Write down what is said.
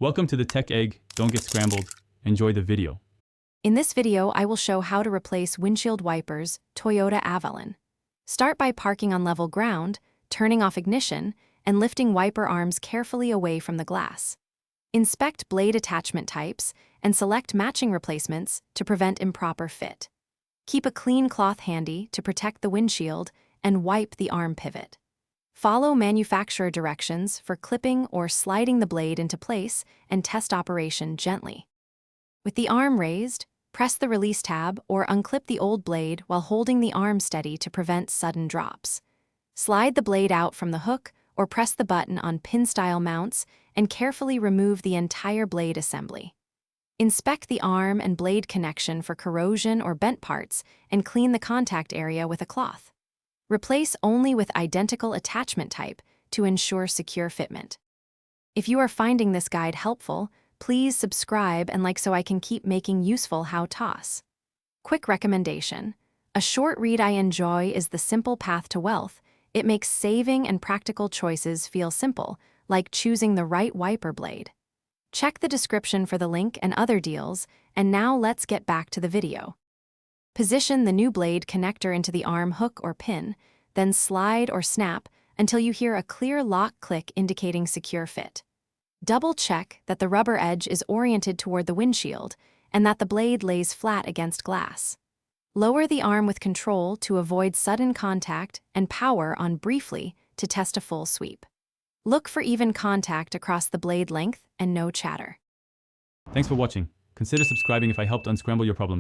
Welcome to the Tech Egg. Don't get scrambled. Enjoy the video. In this video, I will show how to replace windshield wipers, Toyota Avalon. Start by parking on level ground, turning off ignition, and lifting wiper arms carefully away from the glass. Inspect blade attachment types and select matching replacements to prevent improper fit. Keep a clean cloth handy to protect the windshield and wipe the arm pivot. Follow manufacturer directions for clipping or sliding the blade into place and test operation gently. With the arm raised, press the release tab or unclip the old blade while holding the arm steady to prevent sudden drops. Slide the blade out from the hook or press the button on pin-style mounts and carefully remove the entire blade assembly. Inspect the arm and blade connection for corrosion or bent parts and clean the contact area with a cloth. Replace only with identical attachment type to ensure secure fitment. If you are finding this guide helpful, please subscribe and like so I can keep making useful how-tos. Quick recommendation. A short read I enjoy is The Simple Path to Wealth. It makes saving and practical choices feel simple, like choosing the right wiper blade. Check the description for the link and other deals, and now let's get back to the video. Position the new blade connector into the arm hook or pin, then slide or snap until you hear a clear lock click indicating secure fit. Double-check that the rubber edge is oriented toward the windshield and that the blade lays flat against glass. Lower the arm with control to avoid sudden contact and power on briefly to test a full sweep. Look for even contact across the blade length and no chatter. Thanks for watching. Consider subscribing if I helped unscramble your problems.